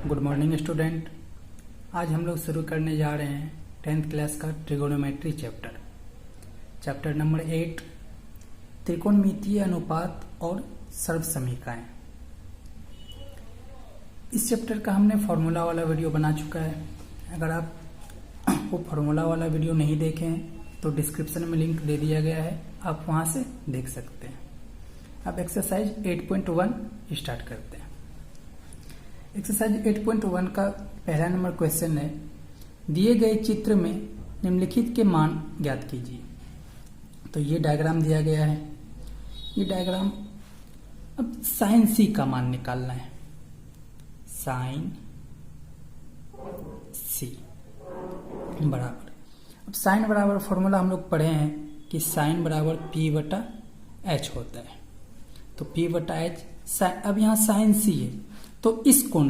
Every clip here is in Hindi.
Good morning student. आज हम लोग शुरू करने जा रहे हैं 10th क्लास का ट्रिगोनोमेट्री चैप्टर नंबर 8, त्रिकोणमितीय अनुपात और सर्वसमीकाएं। इस चैप्टर का हमने फॉर्मूला वाला वीडियो बना चुका है। अगर आप वो फॉर्मूला वाला वीडियो नहीं देखे हैं तो डिस्क्रिप्शन में लिंक दे दिया गया है, आप वहां से देख सकते हैं। अब एक्सरसाइज 8.1 स्टार्ट करते हैं। एक्सरसाइज 8.1 का पहला नंबर क्वेश्चन है, दिए गए चित्र में निम्नलिखित के मान ज्ञात कीजिए। तो ये डायग्राम दिया गया है। ये डायग्राम अब साइन सी का मान निकालना है। साइन सी बराबर, अब साइन बराबर फॉर्मूला हम लोग पढ़े हैं कि साइन बराबर पी बटा एच होता है। तो पी बटा एच, अब यहाँ साइन सी है तो इस कोण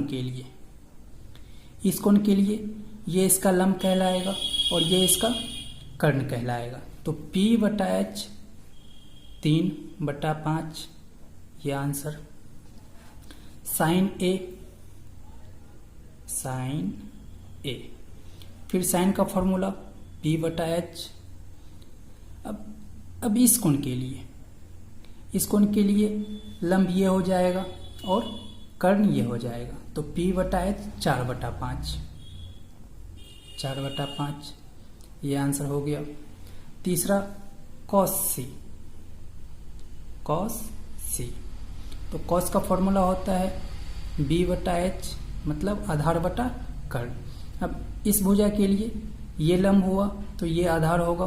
के लिए ये इसका लंब कहलाएगा और ये इसका कर्ण कहलाएगा। तो P बटा एच 3/5 ये आंसर। साइन ए, फिर साइन का फॉर्मूला P बटा एच। अब इस कोण के लिए लंब ये हो जाएगा और कर्ण ये हो जाएगा। तो P बटा एच 4/5 ये आंसर हो गया। तीसरा कॉस सी, तो कॉस का फॉर्मूला होता है B बटा एच, मतलब आधार बटा कर्ण। अब इस भुजा के लिए ये लंब हुआ तो ये आधार होगा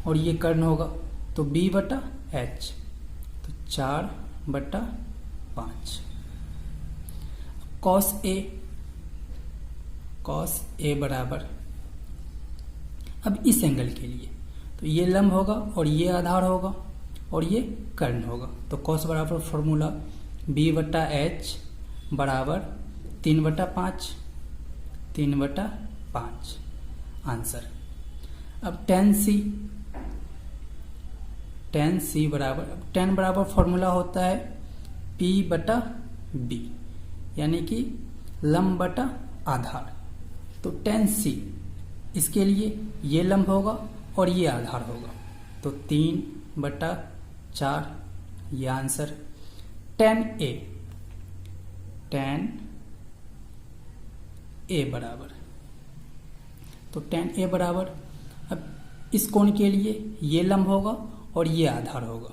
और ये कर्ण होगा, तो B बटा एच, तो 4/5। कॉस ए बराबर, अब इस एंगल के लिए तो ये लंब होगा और ये आधार होगा और ये कर्ण होगा। तो कॉस बराबर फॉर्मूला B बटा एच बराबर 3/5 आंसर। अब tan सी बराबर, tan बराबर फॉर्मूला होता है P बटा B, यानी कि लंब बटा आधार। तो tan सी, इसके लिए ये लंब होगा और ये आधार होगा, तो 3/4 ये आंसर। tan ए बराबर, तो tan ए बराबर, अब इस कोण के लिए ये लंब होगा और ये आधार होगा,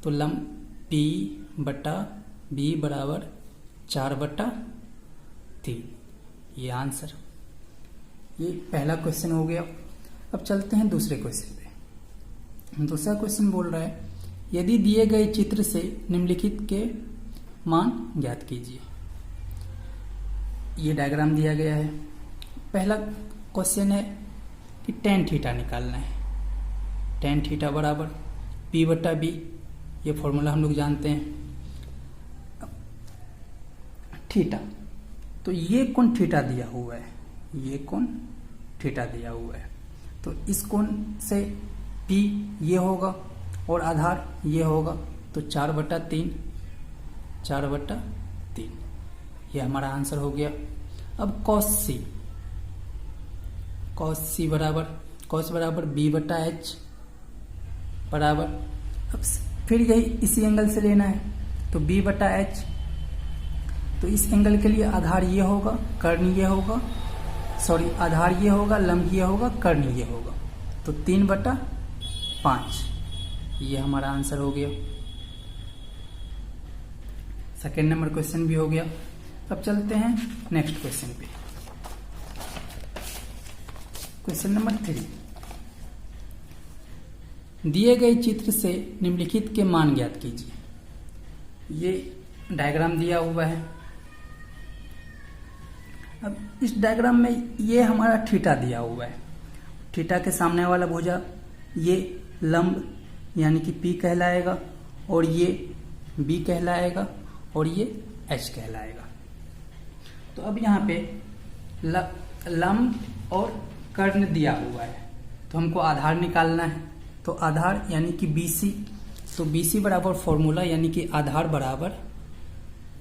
तो लंब P बटा B बराबर 4/3 ये आंसर। ये पहला क्वेश्चन हो गया। अब चलते हैं दूसरे क्वेश्चन पे। दूसरा क्वेश्चन बोल रहा है, यदि दिए गए चित्र से निम्नलिखित के मान ज्ञात कीजिए। ये डायग्राम दिया गया है। पहला क्वेश्चन है कि tan थीटा निकालना है। tan थीटा बराबर P बटा B, ये फॉर्मूला हम लोग जानते हैं। थीटा, तो ये कोण थीटा दिया हुआ है, तो इस कोण से P ये होगा और आधार ये होगा, तो 4/3 ये हमारा आंसर हो गया। अब कॉस सी बराबर, कॉस बराबर B बटा एच बराबर, अब फिर यही इसी एंगल से लेना है, तो B बटा एच, तो इस एंगल के लिए आधार ये होगा, कर्ण ये होगा, आधार ये होगा, लंब ये होगा, कर्ण ये होगा, तो 3/5 ये हमारा आंसर हो गया। सेकेंड नंबर क्वेश्चन भी हो गया। अब चलते हैं नेक्स्ट क्वेश्चन पे। क्वेश्चन नंबर 3, दिए गए चित्र से निम्नलिखित के मान ज्ञात कीजिए। ये डायग्राम दिया हुआ है। अब इस डायग्राम में ये हमारा थीटा दिया हुआ है। थीटा के सामने वाला भुजा ये लंब यानी कि P कहलाएगा और ये B कहलाएगा और ये H कहलाएगा। तो अब यहाँ पे लंब और कर्ण दिया हुआ है, तो हमको आधार निकालना है। तो आधार यानी कि BC, तो BC बराबर फॉर्मूला यानी कि आधार बराबर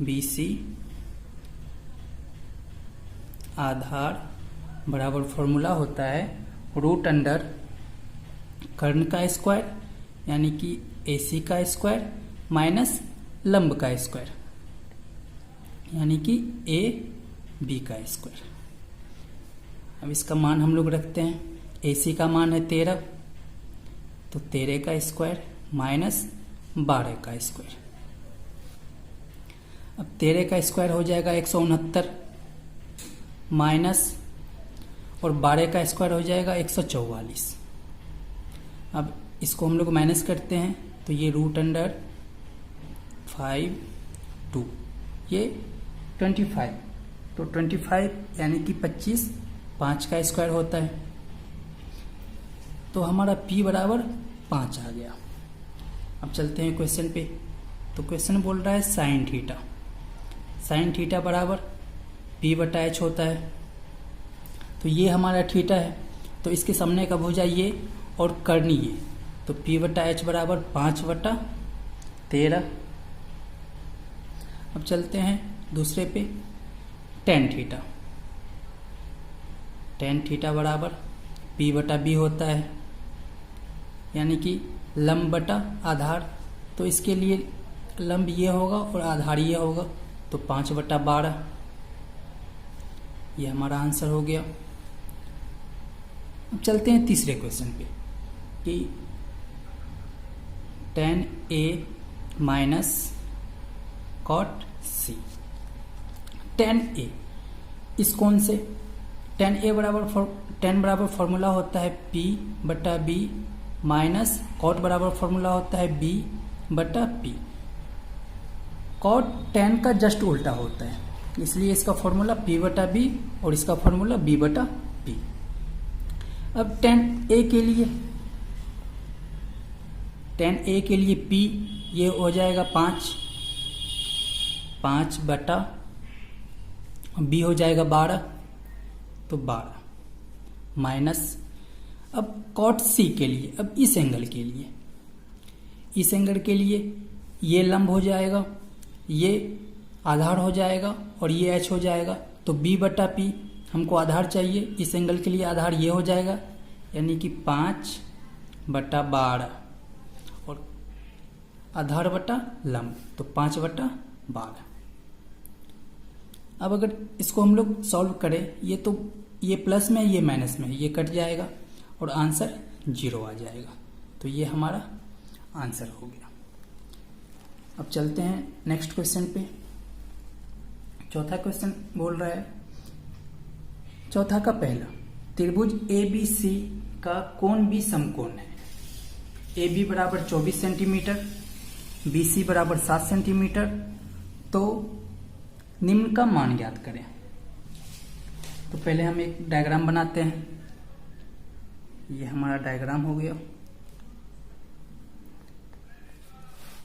BC आधार बराबर फॉर्मूला होता है रूट अंडर कर्ण का स्क्वायर यानी कि AC का स्क्वायर माइनस लंब का स्क्वायर यानी कि AB का स्क्वायर। अब इसका मान हम लोग रखते हैं। AC का मान है 13, तो 13 का स्क्वायर माइनस 12 का स्क्वायर। अब 13 का स्क्वायर हो जाएगा 169 माइनस और 12 का स्क्वायर हो जाएगा 144। अब इसको हम लोग माइनस करते हैं तो ये रूट अंडर 5 2 ये 25, तो 25 यानी कि 25 5 का स्क्वायर होता है, तो हमारा P बराबर 5 आ गया। अब चलते हैं क्वेश्चन पे। तो क्वेश्चन बोल रहा है साइन थीटा, साइन थीटा बराबर P/H होता है। तो ये हमारा थीटा है, तो इसके सामने का भुजा ये और कर्ण ये, तो P/H बराबर 5/13। अब चलते हैं दूसरे पे। टेन थीटा, टेन थीटा बराबर P/B होता है यानी कि लंब बटा आधार, तो इसके लिए लंब ये होगा और आधार ये होगा, तो 5/12 ये हमारा आंसर हो गया। अब चलते हैं तीसरे क्वेश्चन पे कि tan A minus cot C। tan A इस कोण से tan A बराबर फॉर्मूला होता है P/B माइनस cot बराबर फॉर्मूला होता है B/P। cot tan का जस्ट उल्टा होता है, इसलिए इसका फॉर्मूला P/B और इसका फॉर्मूला B/P। अब tan A के लिए P ये हो जाएगा 5 B हो जाएगा 12, तो 12 माइनस। अब cot C के लिए, अब इस एंगल के लिए ये लंब हो जाएगा, ये आधार हो जाएगा और ये H हो जाएगा, तो B/P हमको आधार चाहिए, इस एंगल के लिए आधार ये हो जाएगा यानी कि 5/12 और आधार बटा लंब, तो 5/12। अब अगर इसको हम लोग सॉल्व करें, ये प्लस में ये माइनस में, ये कट जाएगा और आंसर 0 आ जाएगा, तो ये हमारा आंसर हो गया। अब चलते हैं नेक्स्ट क्वेश्चन पे। चौथा क्वेश्चन बोल रहा है, चौथा का पहला, त्रिभुज ABC का कोण B समकोण है। AB बराबर 24 सेंटीमीटर, BC बराबर 7 सेंटीमीटर, तो निम्न का मान ज्ञात करें। तो पहले हम एक डायग्राम बनाते हैं। ये हमारा डायग्राम हो गया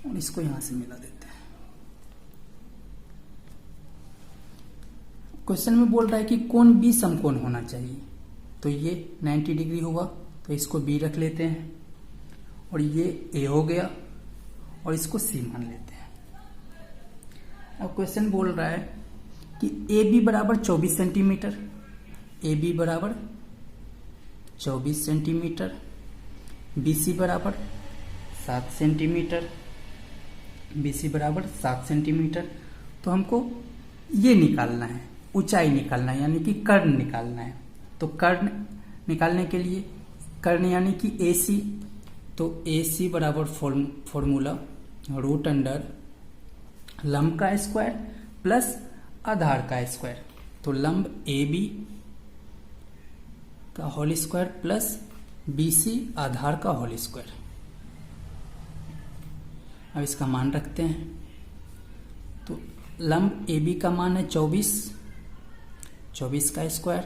और इसको यहां से मिला देते हैं। क्वेश्चन में बोल रहा है कि कोण B समकोण होना चाहिए, तो ये 90 डिग्री होगा, तो इसको B रख लेते हैं और ये A हो गया और इसको C मान लेते हैं। अब क्वेश्चन बोल रहा है कि AB बराबर 24 सेंटीमीटर, AB बराबर 24 सेंटीमीटर, BC बराबर 7 सेंटीमीटर, BC बराबर 7 सेंटीमीटर, तो हमको ये निकालना है, ऊंचाई निकालना है यानी कि कर्ण निकालना है। तो कर्ण निकालने के लिए कर्ण यानी कि AC, तो AC बराबर फॉर्मूला रूट अंडर लंब का स्क्वायर प्लस आधार का स्क्वायर, तो लंब AB का होल स्क्वायर प्लस BC आधार का होल स्क्वायर। अब इसका मान रखते हैं। तो लंब AB का मान है 24 का स्क्वायर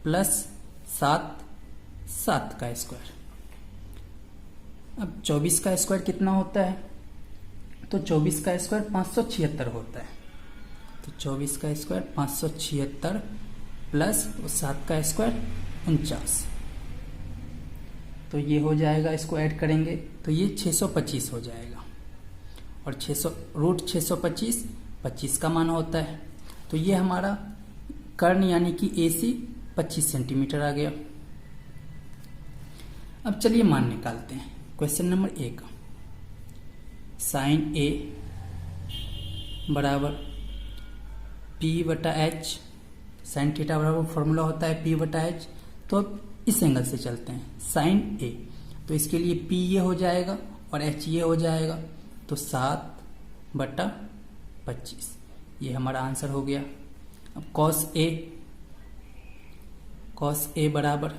प्लस 7 का स्क्वायर। अब 24 का स्क्वायर कितना होता है, तो 24 का स्क्वायर 576 होता है, तो 24 का स्क्वायर 576 प्लस 7 का स्क्वायर 49, तो ये हो जाएगा, इसको ऐड करेंगे तो ये 625 हो जाएगा और रूट 625 25 का मान होता है, तो ये हमारा कर्ण यानी कि AC 25 सेंटीमीटर आ गया। अब चलिए मान निकालते हैं। क्वेश्चन नंबर 1, साइन A बराबर P/H, साइन थीटा बराबर फॉर्मूला होता है P/H। तो अब इस एंगल से चलते हैं, साइन A, तो इसके लिए P ये हो जाएगा और H ये हो जाएगा, तो 7/25 ये हमारा आंसर हो गया। अब कॉस A बराबर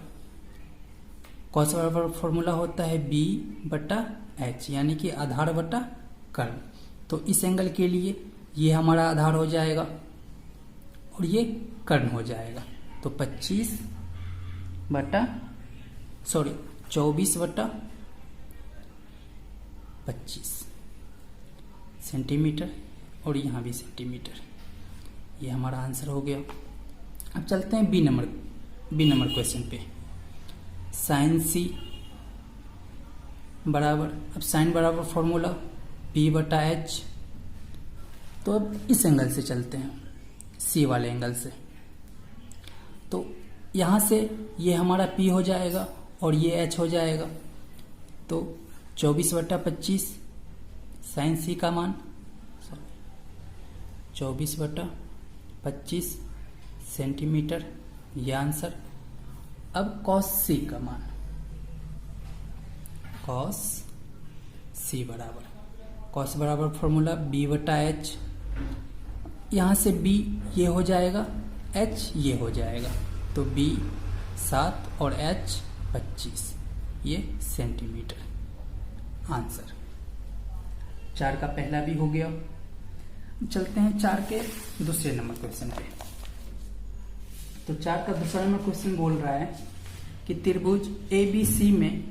फॉर्मूला होता है B/H यानी कि आधार बटा कर्ण। तो इस एंगल के लिए ये हमारा आधार हो जाएगा और ये कर्ण हो जाएगा, तो 24/25 सेंटीमीटर और यहाँ भी सेंटीमीटर, ये हमारा आंसर हो गया। अब चलते हैं बी नंबर क्वेश्चन पे। साइन C बराबर, अब साइन बराबर फॉर्मूला P/H। तो अब इस एंगल से चलते हैं, C वाले एंगल से। तो यहाँ से ये हमारा P हो जाएगा और ये H हो जाएगा, तो 24/25 साइन C का मान 24/25 सेंटीमीटर, ये आंसर। अब कॉस C का मान, कॉस C बराबर, कॉस बराबर फॉर्मूला B/H। यहाँ से B ये हो जाएगा, H ये हो जाएगा, तो B 7 और H 25, ये सेंटीमीटर, आंसर। 4 का पहला भी हो गया। चलते हैं 4 के दूसरे नंबर क्वेश्चन पे। तो 4 का दूसरा नंबर क्वेश्चन बोल रहा है कि त्रिभुज ABC में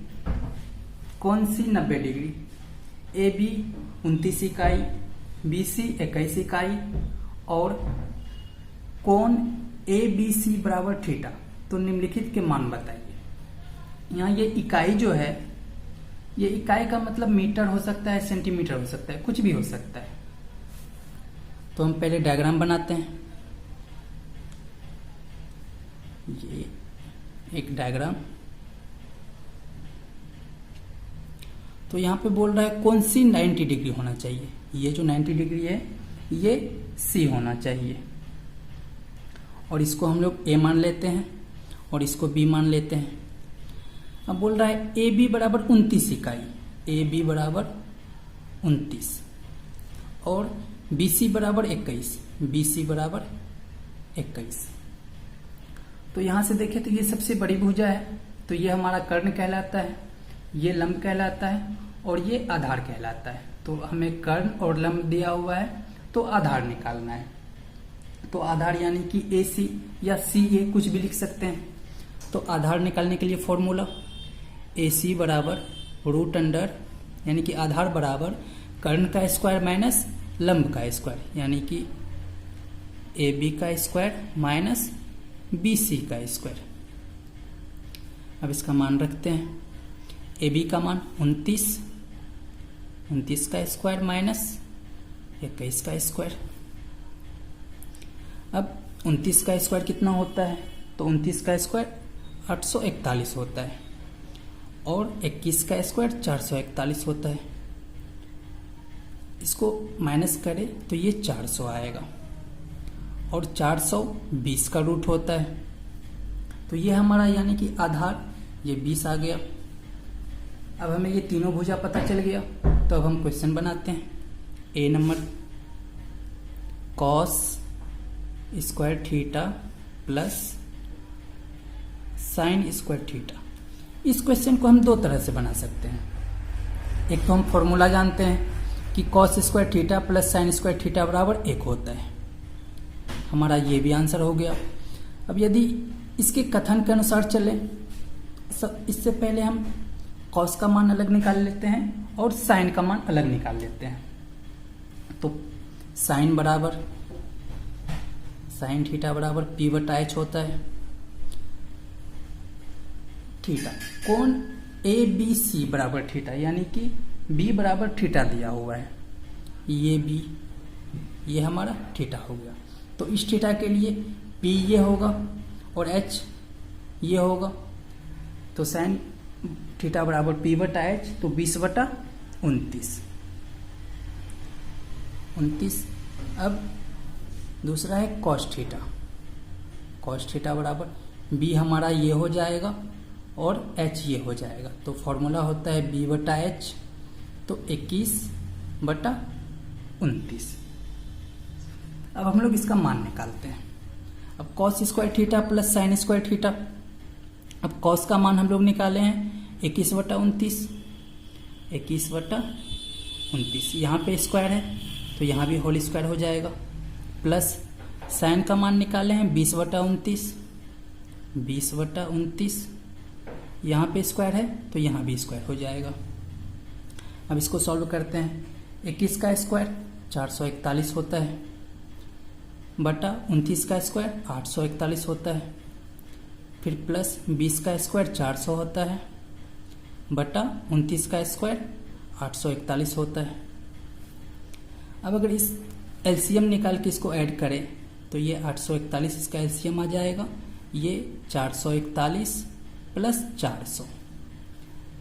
कौन सी 90 डिग्री, AB 29 इकाई, BC 21 इकाई और कोण ABC बराबर थीटा, तो निम्नलिखित के मान बताइए। यहाँ ये इकाई जो है, ये इकाई का मतलब मीटर हो सकता है, सेंटीमीटर हो सकता है, कुछ भी हो सकता है। तो हम पहले डायग्राम बनाते हैं। ये एक डायग्राम, तो यहाँ पे बोल रहा है कौन सी 90 डिग्री होना चाहिए। ये जो 90 डिग्री है ये C होना चाहिए, और इसको हम लोग A मान लेते हैं और इसको B मान लेते हैं। अब बोल रहा है AB बराबर 29 इकाई, AB बराबर 29 और BC बराबर 21, BC बराबर 21। तो यहाँ से देखें तो ये सबसे बड़ी भुजा है, तो ये हमारा कर्ण कहलाता है, ये लंब कहलाता है और ये आधार कहलाता है। तो हमें कर्ण और लंब दिया हुआ है, तो आधार निकालना है। तो आधार यानी कि AC या CA कुछ भी लिख सकते हैं। तो आधार निकालने के लिए फॉर्मूला AC बराबर रूट अंडर, यानी कि आधार बराबर कर्ण का स्क्वायर माइनस लंब का स्क्वायर, यानी कि AB का स्क्वायर माइनस BC का स्क्वायर। अब इसका मान रखते हैं। AB का मान 29 का स्क्वायर माइनस 21 का स्क्वायर। अब 29 का स्क्वायर कितना होता है, तो 29 का स्क्वायर 841 होता है और 21 का स्क्वायर 441 होता है। इसको माइनस करें तो ये 400 आएगा और 420 का रूट होता है। तो ये हमारा यानी कि आधार ये 20 आ गया। अब हमें ये तीनों भुजा पता चल गया, तो अब हम क्वेश्चन बनाते हैं। A number cos square theta plus sine square theta. इस क्वेश्चन को हम दो तरह से बना सकते हैं। एक तो हम फॉर्मूला जानते हैं कि cos square theta plus sine square theta बराबर 1 होता है, हमारा ये भी आंसर हो गया। अब यदि इसके कथन के अनुसार चलें, इससे पहले हम कॉस का मान अलग निकाल लेते हैं और साइन का मान अलग निकाल लेते हैं। तो साइन थीटा बराबर P/H होता है। थीटा कोण ABC बराबर थीटा, यानी कि B बराबर थीटा दिया हुआ है, ये B, ये हमारा थीटा हो गया। तो इस थीटा के लिए P ये होगा और H ये होगा, तो साइन थीटा बराबर P बटा H, तो 20/29। अब दूसरा है कॉस थीटा। कॉस थीटा बराबर B हमारा ये हो जाएगा और H ये हो जाएगा, तो फॉर्मूला होता है B बटा H, तो 21/29। अब हम लोग इसका मान निकालते हैं। अब cos square theta plus sine square theta, अब कॉस का मान हम लोग निकाले हैं 21/29। 21/29 यहाँ पे स्क्वायर है तो यहाँ भी होल स्क्वायर हो जाएगा, प्लस साइन का मान निकाले हैं 20/29। 20/29 यहाँ पे स्क्वायर है तो यहाँ भी स्क्वायर हो जाएगा। अब इसको सॉल्व करते हैं। 21 का स्क्वायर 441 होता है, बटा 29 का स्क्वायर 841 होता है, फिर प्लस 20 का स्क्वायर 400 होता है, बटा 29 का स्क्वायर 841 होता है। अब अगर इस एलसीएम निकाल के इसको ऐड करें तो ये 841 इसका एलसीएम आ जाएगा, ये 441 प्लस 400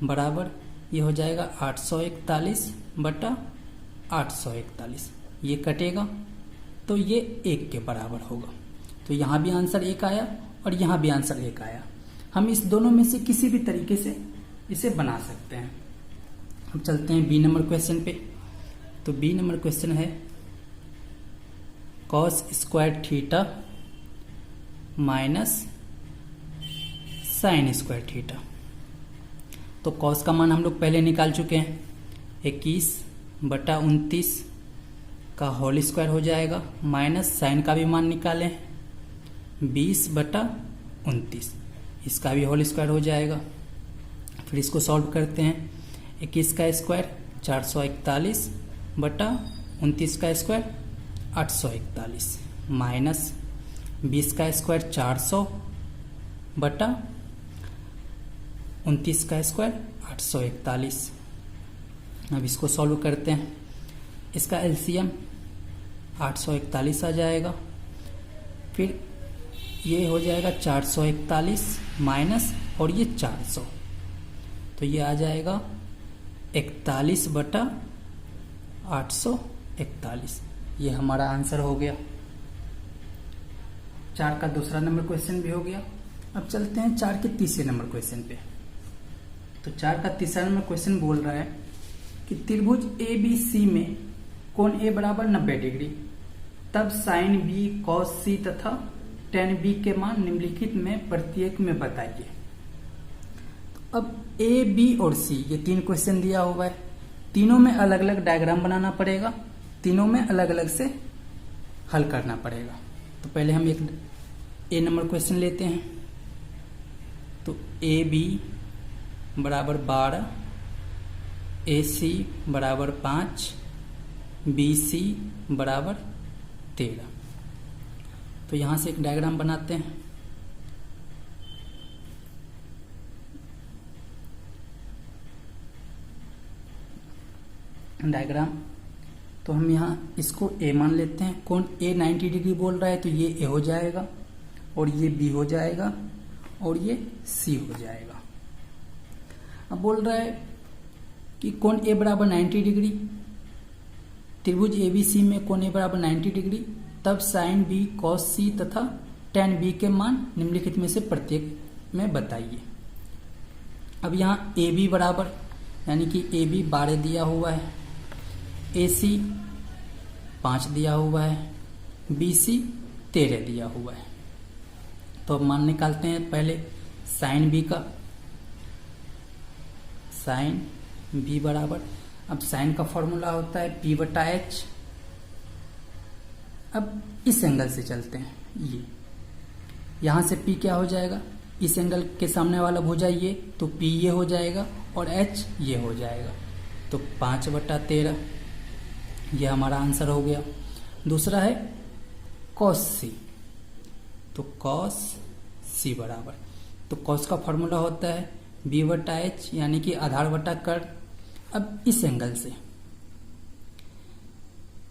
बराबर ये हो जाएगा 841/841। ये कटेगा तो ये 1 के बराबर होगा, तो यहाँ भी आंसर 1 आया और यहाँ भी आंसर 1 आया। हम इस दोनों में से किसी भी तरीके से इसे बना सकते हैं। हम चलते हैं बी नंबर क्वेश्चन पे। तो बी नंबर क्वेश्चन है cos square theta minus sine square theta. तो कॉस का मान हम लोग पहले निकाल चुके हैं, 21/29 का होल स्क्वायर हो जाएगा, माइनस साइन का भी मान निकालें 20/29, इसका भी होल स्क्वायर हो जाएगा। फिर इसको सॉल्व करते हैं। 21 का स्क्वायर 441/29 का स्क्वायर 841, माइनस 20 का स्क्वायर 400/29 का स्क्वायर 841। अब इसको सॉल्व करते हैं। इसका एलसीएम 841 आ जाएगा, फिर ये हो जाएगा 441 माइनस और ये 400, तो ये आ जाएगा 41/841। ये हमारा आंसर हो गया। 4 का दूसरा नंबर क्वेश्चन भी हो गया। अब चलते हैं 4 के तीसरे नंबर क्वेश्चन पे। तो 4 का तीसरा नंबर क्वेश्चन बोल रहा है कि त्रिभुज ABC में कोण A बराबर 90 डिग्री, तब साइन B, कॉस C तथा tan B के मान निम्नलिखित में प्रत्येक में बताइए। तो अब A, B और C ये 3 क्वेश्चन दिया हुआ है, तीनों में अलग अलग डायग्राम बनाना पड़ेगा, तीनों में अलग अलग से हल करना पड़ेगा। तो पहले हम एक A नंबर क्वेश्चन लेते हैं। तो AB बराबर 12, AC बराबर 5, BC बराबर 13। तो यहां से एक डायग्राम बनाते हैं। डायग्राम तो हम यहाँ इसको A मान लेते हैं। कोण A 90 डिग्री बोल रहा है तो ये A हो जाएगा और ये B हो जाएगा और ये C हो जाएगा। अब बोल रहा है कि कोण A बराबर 90 डिग्री, त्रिभुज ABC में कोण A बराबर 90 डिग्री, तब साइन B, कॉस C तथा tan B के मान निम्नलिखित में से प्रत्येक में बताइए। अब यहाँ AB बराबर यानी कि AB 12 दिया हुआ है, AC 5 दिया हुआ है, BC 13 दिया हुआ है। तो अब मान निकालते हैं पहले साइन B का। साइन B बराबर, अब साइन का फॉर्मूला होता है P बटा H। अब इस एंगल से चलते हैं, ये यहां से P क्या हो जाएगा, इस एंगल के सामने वाला भुजा ये, तो P ये हो जाएगा और H ये हो जाएगा, तो 5/13 ये हमारा आंसर हो गया। दूसरा है cos C, तो cos C बराबर, तो cos का फॉर्मूला होता है B बटा H यानी कि आधार बटा कर्ण। अब इस एंगल से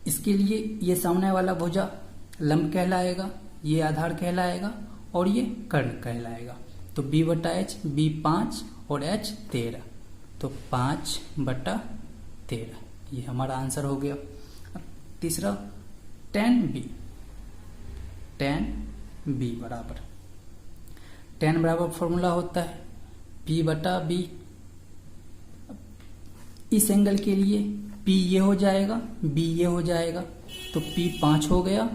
इसके लिए ये सामने वाला भुजा लंब कहलाएगा, ये आधार कहलाएगा और ये कर्ण कहलाएगा। तो b बटा एच, b 5 और h 13, तो 5/13 ये हमारा आंसर हो गया। अब तीसरा tan b बराबर, tan बराबर फॉर्मूला होता है p बटा b। इस एंगल के लिए p ये हो जाएगा, b ये हो जाएगा, तो p 5 हो गया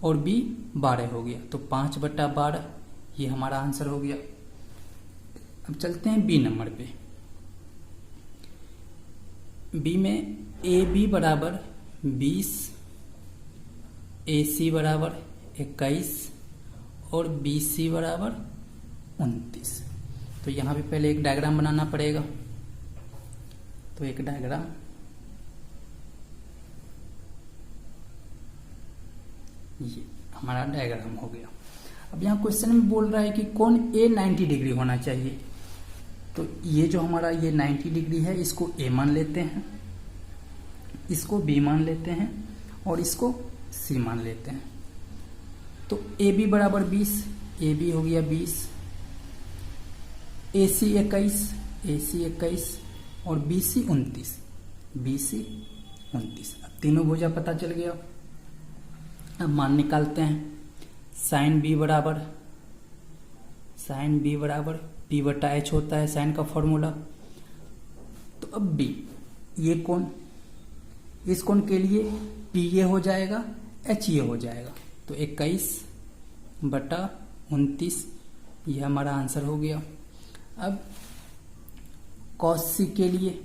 और b 12 हो गया, तो 5/12 ये हमारा आंसर हो गया। अब चलते हैं b नंबर पे। b में AB बराबर 20, AC बराबर 21 और BC बराबर 29। तो यहाँ पे पहले एक डायग्राम बनाना पड़ेगा। तो एक डायग्राम, ये हमारा डायग्राम हो गया। अब यहाँ क्वेश्चन में बोल रहा है कि कौन A 90 डिग्री होना चाहिए। तो ये जो हमारा ये 90 डिग्री है, इसको A मान लेते हैं, इसको B मान लेते हैं और इसको C मान लेते हैं। तो AB बराबर 20, AB हो गया 20, AC 21 और BC 29, अब तीनों भुजा पता चल गया। अब मान निकालते हैं। साइन B बराबर P बटा H होता है साइन का फॉर्मूला। तो अब B, ये कोण, इस कोण के लिए P ये हो जाएगा, H ये हो जाएगा, तो 21/29 ये हमारा आंसर हो गया। अब cos C के लिए,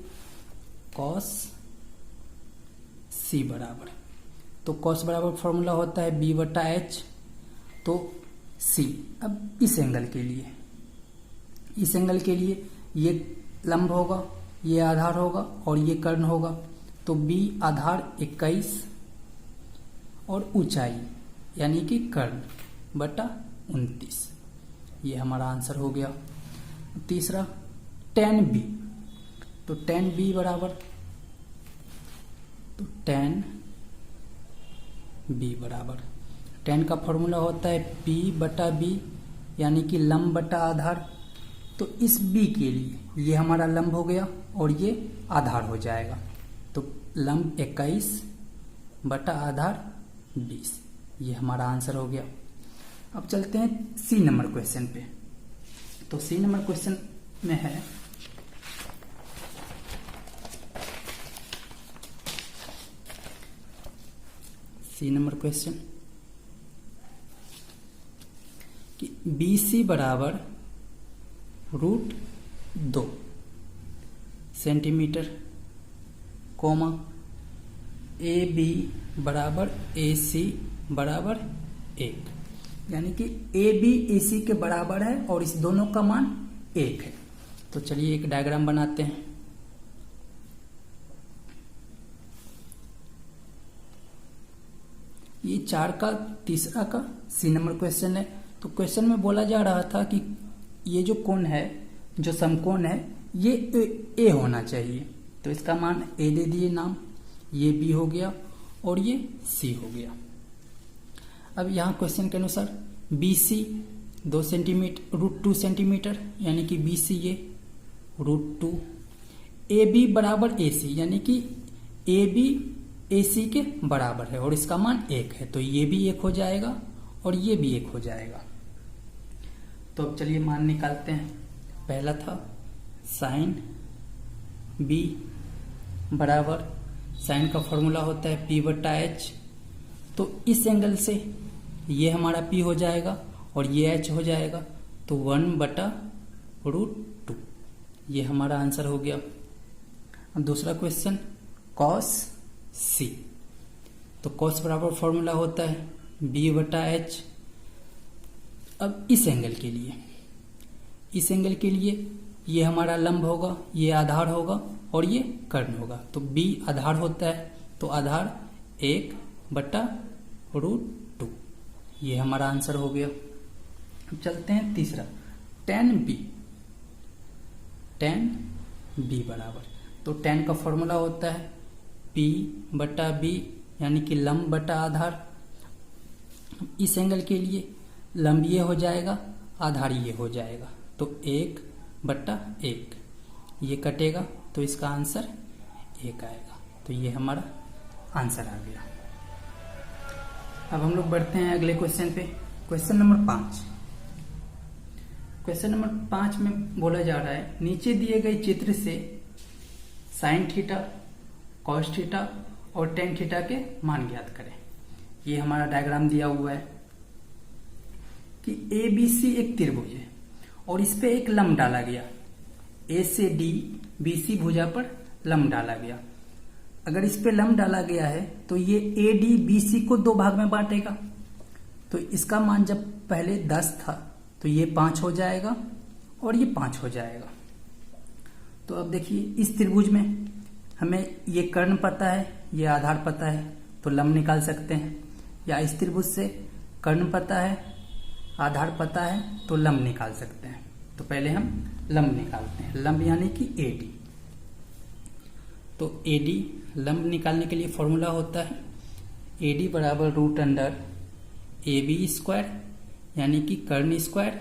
cos C बराबर, तो cos बराबर फॉर्मूला होता है B बटा H, तो C। अब इस एंगल के लिए ये लंब होगा, ये आधार होगा और ये कर्ण होगा, तो B आधार 21 और ऊंचाई यानी कि कर्ण बटा 29 ये हमारा आंसर हो गया। तीसरा tan B, तो tan B बराबर, तो tan B बराबर, tan का फॉर्मूला होता है P बटा B यानी कि लंब बटा आधार। तो इस B के लिए ये हमारा लंब हो गया और ये आधार हो जाएगा, तो लंब 21 बटा आधार 20 ये हमारा आंसर हो गया। अब चलते हैं C नंबर क्वेश्चन पे। तो C नंबर क्वेश्चन में है C नंबर क्वेश्चन कि BC बराबर √2 सेंटीमीटर, कोमा AB बराबर AC बराबर 1, यानी कि AB AC के बराबर है और इस दोनों का मान 1 है। तो चलिए एक डायग्राम बनाते हैं। ये 4 का तीसरा का C नंबर क्वेश्चन है। तो क्वेश्चन में बोला जा रहा था कि ये जो कोण है, जो समकोण है, ये A होना चाहिए, तो इसका मान A दे दिए नाम, ये B हो गया और ये C हो गया। अब यहाँ क्वेश्चन के अनुसार BC 2 सेंटीमीटर, √2 सेंटीमीटर यानी कि BC ये √2, AB बराबर AC यानी कि AB AC के बराबर है और इसका मान 1 है, तो ये भी 1 हो जाएगा और ये भी 1 हो जाएगा। तो अब चलिए मान निकालते हैं। पहला था साइन B बराबर, साइन का फॉर्मूला होता है P बटा H, तो इस एंगल से ये हमारा P हो जाएगा और ये H हो जाएगा, तो 1/√2 ये हमारा आंसर हो गया। अब दूसरा क्वेश्चन cos C, तो cos बराबर फॉर्मूला होता है B बटा H। अब इस एंगल के लिए ये हमारा लंब होगा, ये आधार होगा और ये कर्ण होगा, तो B आधार होता है, तो आधार 1/√2 ये हमारा आंसर हो गया। अब चलते हैं तीसरा tan B बराबर, तो tan का फॉर्मूला होता है P बटा B यानी कि लंब बटा आधार, इस एंगल के लिए लंब ये हो जाएगा, आधार ये हो जाएगा, तो 1/1 ये कटेगा, तो इसका आंसर 1 आएगा। तो ये हमारा आंसर आ गया। अब हम लोग बढ़ते हैं अगले क्वेश्चन पे। Question number 5। क्वेश्चन नंबर 5 में बोला जा रहा है, नीचे दिए गए चित्र से साइन थीटा, कॉस थीटा और टेन थीटा के मान ज्ञात करें। ये हमारा डायग्राम दिया हुआ है कि ABC एक त्रिभुज है और इस पे एक लंब डाला गया। A से D BC भुजा पर लंब डाला गया। अगर इस पे लंब डाला गया है तो ये AD BC को 2 भाग में बांटेगा। तो इसका मान जब पहले 10 था तो ये 5 हो जाएगा और ये 5 हो जाएगा। तो अब देखिए इस त्रिभुज में हमें ये कर्ण पता है, ये आधार पता है, तो लंब निकाल सकते हैं। या इस त्रिभुज से कर्ण पता है, आधार पता है, तो लंब निकाल सकते हैं। तो पहले हम लंब निकालते हैं। लंब यानी कि AD। तो AD लंब निकालने के लिए फॉर्मूला होता है AD बराबर √AB² यानी कि कर्ण स्क्वायर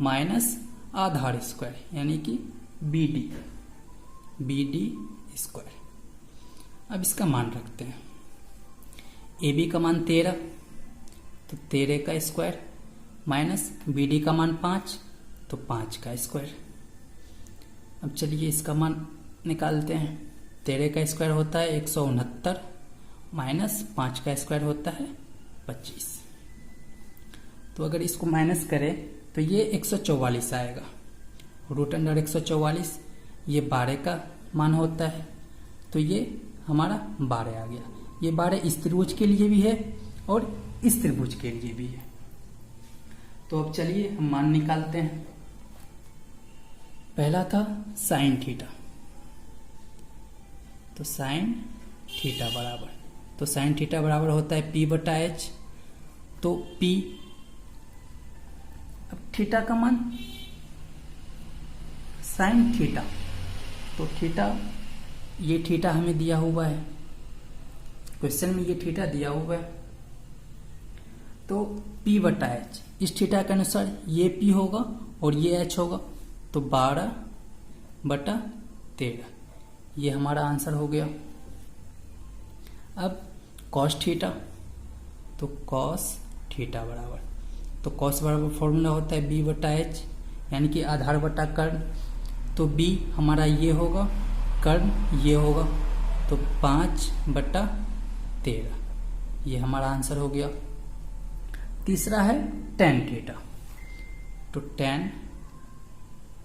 माइनस आधार स्क्वायर यानी कि BD²। अब इसका मान रखते हैं। AB का मान 13, तो 13 का स्क्वायर माइनस BD का मान 5, तो 5 का स्क्वायर। अब चलिए इसका मान निकालते हैं। 13 का स्क्वायर होता है 169 माइनस 5 का स्क्वायर होता है 25। तो अगर इसको माइनस करें तो ये 144 आएगा। √144 ये 12 का मान होता है, तो ये हमारा 12 आ गया। ये 12 इस त्रिभुज के लिए भी है और इस त्रिभुज के लिए भी है। तो अब चलिए हम मान निकालते हैं। पहला था साइन थीटा, तो साइन थीटा बराबर होता है P/H। तो P, अब थीटा का मान साइन थीटा, तो थीटा, ये थीटा हमें दिया हुआ है क्वेश्चन में, ये थीटा दिया हुआ है। तो P/H इस थीटा के अनुसार ये P होगा और ये H होगा, तो 12/13 ये हमारा आंसर हो गया। अब कॉस थीटा, तो कॉस थीटा बराबर, तो कॉस बराबर फॉर्मूला होता है B/H यानी कि आधार बटा कर्ण। तो B हमारा ये होगा, कर्ण ये होगा, तो 5/13 ये हमारा आंसर हो गया। तीसरा है टेन थीटा, तो टेन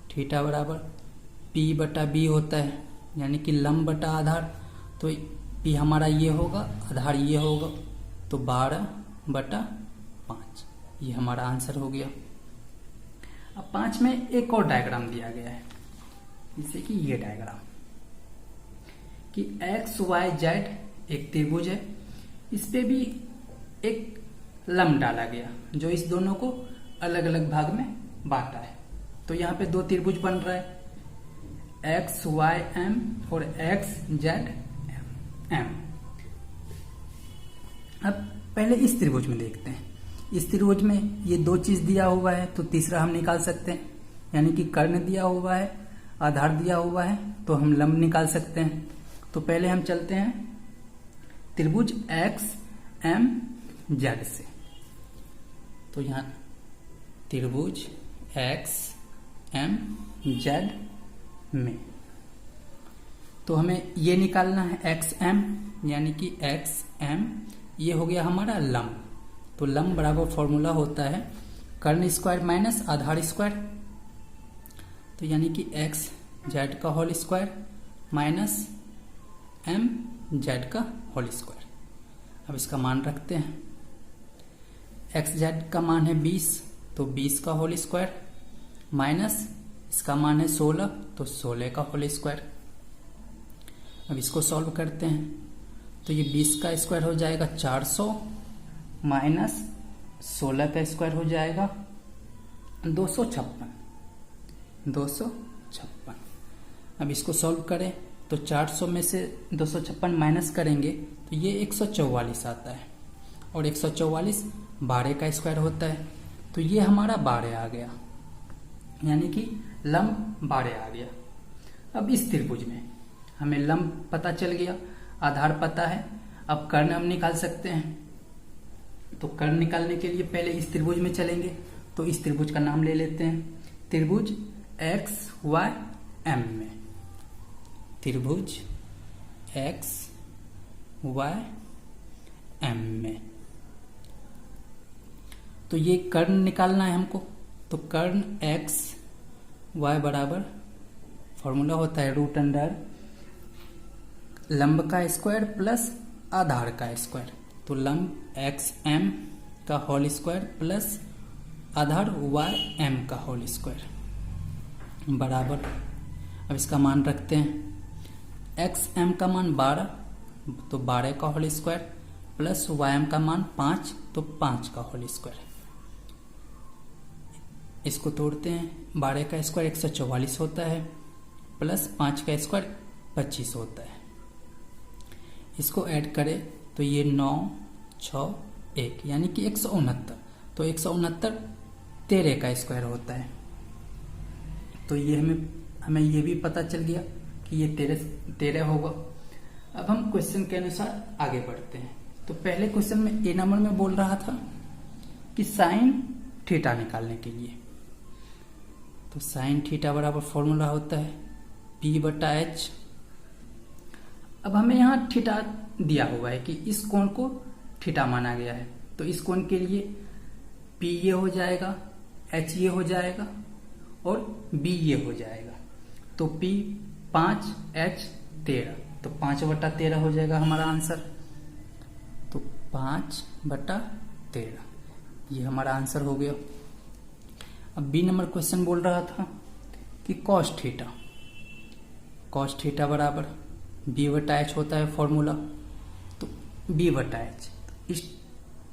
थीटा बराबर P/B होता है यानी कि लंब बटा आधार। तो P हमारा ये होगा, आधार ये होगा, तो 12/5 ये हमारा आंसर हो गया। अब 5 में एक और डायग्राम दिया गया है, जैसे कि ये डायग्राम कि XYZ एक त्रिभुज है, इस पे भी एक लंब डाला गया जो इस दोनों को अलग अलग भाग में बांटा है। तो यहाँ पे 2 त्रिभुज बन रहा है, XYM और XZM। अब पहले इस त्रिभुज में देखते हैं। इस त्रिभुज में ये 2 चीज दिया हुआ है, तो तीसरा हम निकाल सकते हैं, यानी कि कर्ण दिया हुआ है, आधार दिया हुआ है, तो हम लंब निकाल सकते हैं। तो पहले हम चलते हैं त्रिभुज XMZ से। तो यहाँ त्रिभुज XMZ में तो हमें ये निकालना है XM यानी कि XM ये हो गया हमारा लंब। तो लंब बराबर फॉर्मूला होता है कर्ण स्क्वायर माइनस आधार स्क्वायर, तो यानी कि XZ का होल स्क्वायर माइनस MZ का होल स्क्वायर। अब इसका मान रखते हैं। XZ का मान है 20, तो 20 का होल स्क्वायर माइनस इसका मान है 16, तो 16 का होल स्क्वायर। अब इसको सॉल्व करते हैं, तो ये 20 का स्क्वायर हो जाएगा 400 माइनस 16 का स्क्वायर हो जाएगा 256। अब इसको सॉल्व करें तो 400 में से 256 माइनस करेंगे तो ये 144 आता है, और 144 12 का स्क्वायर होता है। तो ये हमारा 12 आ गया, यानी कि लंब 12 आ गया। अब इस त्रिभुज में हमें लंब पता चल गया, आधार पता है, अब कर्ण हम निकाल सकते हैं। तो कर्ण निकालने के लिए पहले इस त्रिभुज में चलेंगे। तो इस त्रिभुज का नाम ले लेते हैं, त्रिभुज एक्स वाई एम में। त्रिभुज एक्स वाई एम में। तो ये कर्ण निकालना है हमको। तो कर्ण एक्स वाई बराबर फॉर्मूला होता है रूट अंडर लंब का स्क्वायर प्लस आधार का स्क्वायर। तो लंब एक्स एम का होल स्क्वायर प्लस आधार वाई एम का होल स्क्वायर बराबर, अब इसका मान रखते हैं। एक्स एम का मान 12, तो 12 का whole square plus Y M का मान 5, तो 5 का होल स्क्वायर। इसको तोड़ते हैं, 12 का स्क्वायर 144 होता है प्लस 5 का स्क्वायर 25 होता है। इसको ऐड करें तो ये 9, 6, 1 यानी कि 169। तो 169 13 का स्क्वायर होता है। तो ये हमें ये भी पता चल गया कि ये 13 होगा। अब हम क्वेश्चन के अनुसार आगे बढ़ते हैं। तो पहले क्वेश्चन में ए नंबर में बोल रहा था कि साइन थीटा निकालने के लिए। तो साइन थीटा बराबर फॉर्मूला होता है P/H। अब हमें यहाँ थीटा दिया हुआ है कि इस कोण को थीटा माना गया है। तो इस कोण के लिए P ये हो जाएगा, H ये हो जाएगा और B ये हो जाएगा। तो P 5, H 13, तो 5/13 हो जाएगा हमारा आंसर। तो 5/13 ये हमारा आंसर हो गया। अब बी नंबर क्वेश्चन बोल रहा था कि कॉस थीटा बराबर B/H होता है फॉर्मूला। तो B/H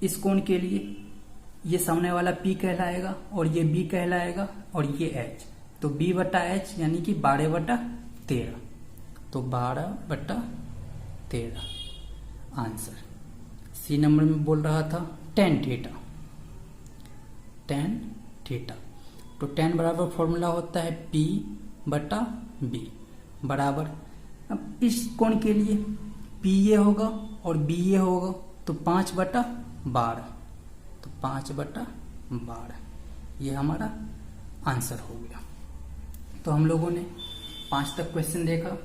इस कोण के लिए ये सामने वाला P कहलाएगा और ये B कहलाएगा और ये H। तो B/H यानी कि 12/13। तो 12/13 आंसर। सी नंबर में बोल रहा था tan थीटा। तो tan बराबर फॉर्मूला होता है P/B बराबर, अब इस कोण के लिए P ये होगा और B ये होगा, तो 5/12। तो 5/12 ये हमारा आंसर हो गया। तो हम लोगों ने 5 तक क्वेश्चन देखा।